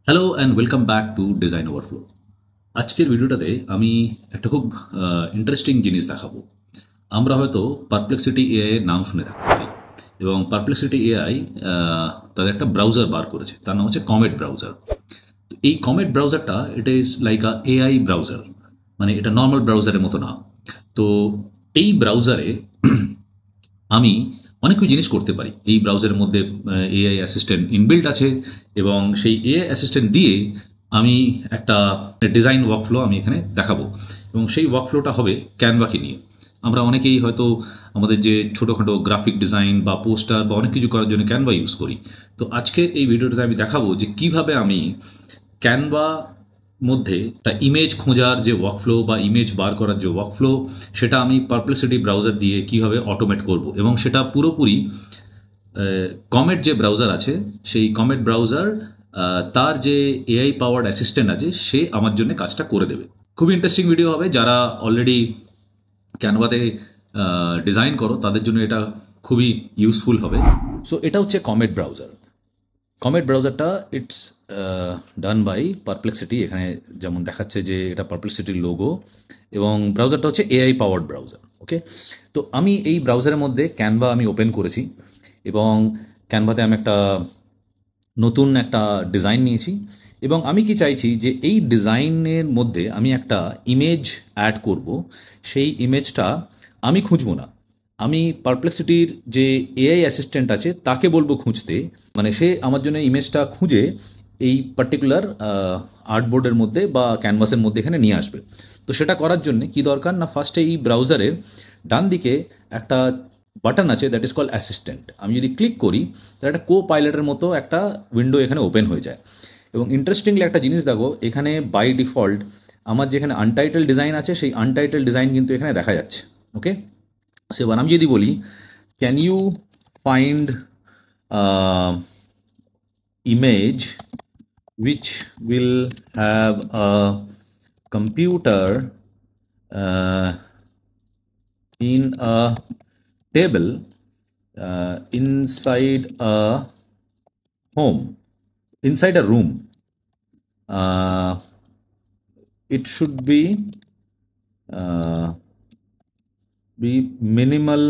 Hello and welcome back to design overflow. আজকের ভিডিওটাতে আমি একটা খুব ইন্টারেস্টিং জিনিস দেখাবো। আমরা হয়তো পারপ্লেক্সিটি এআই এর নাম শুনে থাকতে পারি, এবং পারপ্লেক্সিটি এআই তাদের একটা ব্রাউজার বার করেছে, তার নাম হচ্ছে কমেট ব্রাউজার। তো এই কমেট ব্রাউজারটা এটা is like a AI browser, মানে এটা নর্মাল ব্রাউজারের মতো না। তো এই ব্রাউজারে আমি অনেক কিছু জিনিস করতে পারি। এই ব্রাউজারের মধ্যে এআই অ্যাসিস্ট্যান্ট ইনবিল্ট আছে, এবং সেই এআই অ্যাসিস্ট্যান্ট দিয়ে আমি একটা ডিজাইন ওয়ার্কফ্লো আমি এখানে দেখাবো, এবং সেই ওয়ার্কফ্লোটা হবে ক্যানভাকে নিয়ে। আমরা অনেকেই হয়তো আমাদের যে ছোটোখাটো গ্রাফিক ডিজাইন বা পোস্টার বা অনেক কিছু করার জন্য ক্যানভা ইউজ করি। তো আজকের এই ভিডিওটাতে আমি দেখাবো যে কিভাবে আমি ক্যানভা মধ্যে একটা ইমেজ খোঁজার যে ওয়ার্কফ্লো বা ইমেজ বার করার যে ওয়ার্কফ্লো, সেটা আমি পারপ্লেক্সিটি ব্রাউজার দিয়ে কিভাবে অটোমেট করব, এবং সেটা পুরোপুরি কমেট যে ব্রাউজার আছে সেই কমেট ব্রাউজার তার যে এআই পাওয়ার্ড অ্যাসিস্ট্যান্ট আছে সে আমার জন্য কাজটা করে দেবে। খুবই ইন্টারেস্টিং ভিডিও হবে। যারা অলরেডি ক্যানভাতে ডিজাইন করো তাদের জন্য এটা খুবই ইউজফুল হবে। সো এটা হচ্ছে কমেট ব্রাউজার। কমেট ব্রাউজারটা ইটস ডান বাই পারপ্লেক্সিটি। এখানে যেমন দেখাচ্ছে যে এটা পারপ্লেক্সিটির লোগো, এবং ব্রাউজারটা হচ্ছে এআই পাওয়ার্ড ব্রাউজার। ওকে, তো আমি এই ব্রাউজারের মধ্যে ক্যানভা আমি ওপেন করেছি, এবং ক্যানভাতে আমি একটা নতুন একটা ডিজাইন নিয়েছি, এবং আমি কি চাইছি যে এই ডিজাইনের মধ্যে আমি একটা ইমেজ অ্যাড করব। সেই ইমেজটা আমি খুঁজবো না, আমি পারপ্লেক্সিটির যে এআই অ্যাসিস্ট্যান্ট আছে তাকে বলবো খুঁজতে, মানে সে আমার জন্য ইমেজটা খুঁজে এই পার্টিকুলার আর্টবোর্ডের মধ্যে বা ক্যানভাসের মধ্যে এখানে নিয়ে আসবে। তো সেটা করার জন্য কি দরকার না, ফার্স্টে এই ব্রাউজারের ডান দিকে একটা বাটন আছে, দ্যাট ইজ কল অ্যাসিস্ট্যান্ট। আমি যদি ক্লিক করি তাহলে একটা কো পাইলটের মতো একটা উইন্ডো এখানে ওপেন হয়ে যায়। এবং ইন্টারেস্টিংলি একটা জিনিস দেখো, এখানে বাই ডিফল্ট আমার যেখানে আনটাইটেল ডিজাইন আছে সেই আনটাইটেল ডিজাইন কিন্তু এখানে দেখা যাচ্ছে। ওকে, সো এবার আমি যদি বলি can you find image which will have a computer in a table inside a home, inside a room. It should be minimal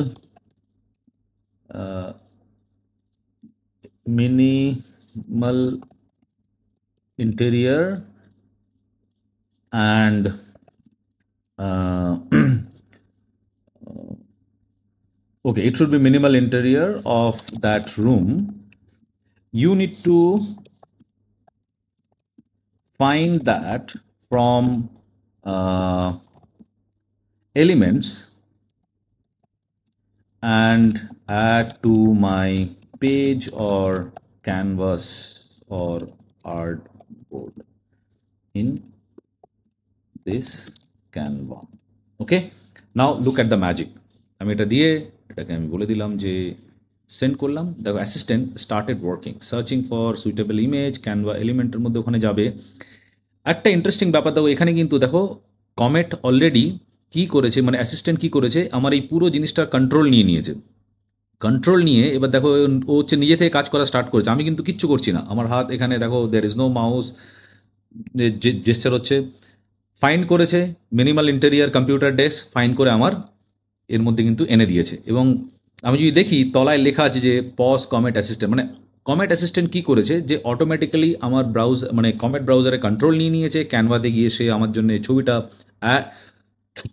interior and okay, it should be minimal interior of that room. You need to find that from elements and add to my page or canvas or artboard in this Canva. Okay, now look at the magic. আমি এটা দিয়ে এটাকে আমি বলে দিলাম যে send করলাম। দেখো assistant started working, searching for suitable image. Canva এলিমেন্টের মধ্যে ওখানে যাবে। একটা ইন্টারেস্টিং ব্যাপার দেখো, এখানে কিন্তু দেখো কমেট অলরেডি কি করেছে, মানে অ্যাসিস্ট্যান্ট কি করেছে, আমার এই পুরো জিনিসটার কন্ট্রোল নিয়ে নিয়েছে। কন্ট্রোল নিয়ে এবার দেখো ও হচ্ছে নিজে থেকে কাজ করা স্টার্ট করেছে। আমি কিন্তু কিচ্ছু করছি না, আমার হাত এখানে দেখো, there is no mouse, gesture হচ্ছে। ফাইন্ড করেছে minimal interior computer desk, find করে আমার এর মধ্যে কিন্তু এনে দিয়েছে। এবং আমি যদি দেখি তলায় লেখা আছে যে পজ কমেট অ্যাসিস্ট্যান্ট, মানে কমেট অ্যাসিস্ট্যান্ট কি করেছে যে অটোমেটিক্যালি আমার মানে কমেট ব্রাউজারে কন্ট্রোল নিয়ে নিয়েছে। ক্যানভাতে গিয়ে সে আমার জন্য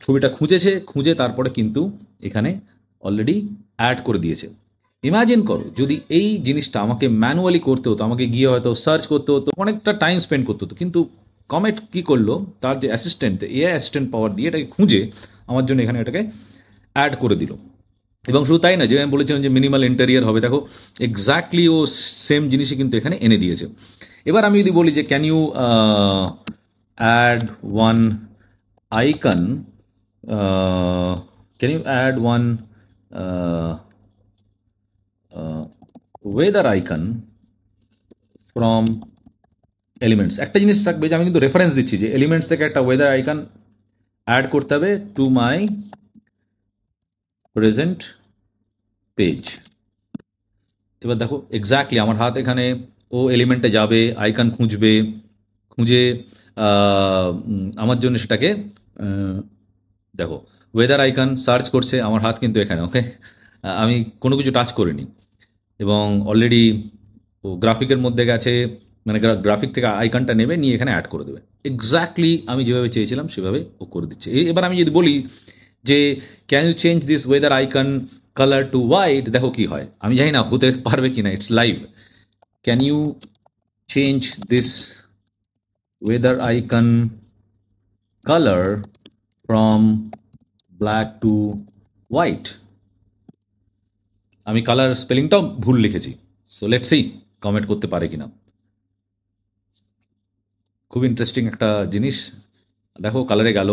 ছবিটা খুঁজেছে, খুঁজে তারপরে কিন্তু এখানে অলরেডি অ্যাড করে দিয়েছে। ইমাজিন করো যদি এই জিনিসটা আমাকে ম্যানুয়ালি করতে হতো, আমাকে গিয়ে হয়তো সার্চ করতে হতো, অনেকটা টাইম স্পেন্ড করতে হতো, কিন্তু কমেট কি করলো, তার যে অ্যাসিস্ট্যান্ট এআই অ্যাসিস্ট্যান্ট পাওয়ার দিয়ে এটাকে খুঁজে আমার জন্য এখানে এটাকে অ্যাড করে দিল। এবং শুধু তাই না, যে আমি বলেছিলাম যে মিনিমাল ইন্টেরিয়ার হবে, দেখো এক্স্যাক্টলি ও সেম জিনিসই কিন্তু এখানে এনে দিয়েছে। এবার আমি যদি বলি যে can you add one icon, can you add one weather icon from elements. একটা জিনিস থাকবে যে আমি কিন্তু রেফারেন্স দিচ্ছি যে এলিমেন্টস থেকে একটা ওয়েদার আইকন অ্যাড করতে হবে টু মাই প্রেজেন্ট পেজ। এবার দেখো এক্স্যাক্টলি আমার হাত এখানে ও এলিমেন্টে যাবে, আইকন খুঁজবে, খুঁজে আমার জন্য সেটাকে দেখো ওয়েদার আইকন সার্চ করছে, আমার হাত কিন্তু এখানে, ওকে, আমি কোনো কিছু টাচ করিনি, এবং অলরেডি ও গ্রাফিকের মধ্যে গেছে, মানে গ্রাফিক থেকে আইকনটা নেবে, নিয়ে এখানে অ্যাড করে দেবে। এক্স্যাক্টলি আমি যেভাবে চেয়েছিলাম সেভাবে ও করে দিচ্ছে। এবার আমি যদি বলি যে can you change this weather icon colour to white, দেখো কি হয়, আমি জানি না হতে পারবে কি না, it's live. Can you change this weather icon colour from black to white, আমি কালার স্পেলিংটাও ভুল লিখেছি, সো লেটস সি কমেন্ট করতে পারে কিনা। খুব ইন্টারেস্টিং একটা জিনিস। দেখো কালারে গেল,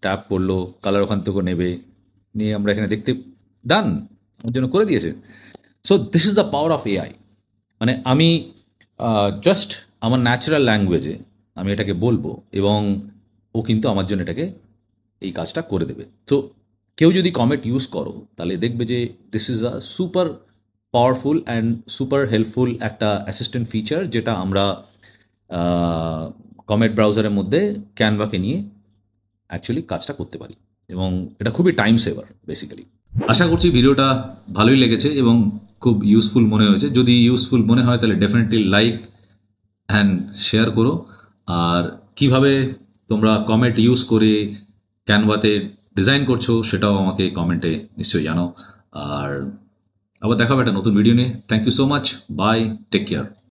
ট্যাপ করলো, কালার ওখান থেকে নেবে, নিয়ে আমরা এখানে দেখতে, ডান, আমার জন্য করে দিয়েছে। So this is the power of AI. মানে আমি জাস্ট আমার ন্যাচারাল ল্যাঙ্গুয়েজে আমি এটাকে বলবো, এবং ও কিন্তু আমার জন্য এটাকে এই কাজটা করে দেবে। তো কেউ যদি কমেট ইউজ করো, তাহলে দেখবে যে this is a super powerful and super helpful একটা অ্যাসিস্ট্যান্ট ফিচার, যেটা আমরা কমেট ব্রাউজারের মধ্যে ক্যানভাকে নিয়ে অ্যাকচুয়ালি কাজটা করতে পারি, এবং এটা খুবই টাইম সেভার বেসিক্যালি। আশা করছি ভিডিওটা ভালোই লেগেছে এবং খুব ইউজফুল মনে হয়েছে। যদি ইউজফুল মনে হয় তাহলে ডেফিনেটলি লাইক অ্যান্ড শেয়ার করো। আর কিভাবে তোমরা কমেট ইউজ করে ক্যানভাতে ডিজাইন করছো সেটাও আমাকে কমেন্টে নিশ্চয়ই জানাও। আর আবার দেখাবো একটা নতুন ভিডিও নিয়ে। Thank you so much, bye, take care.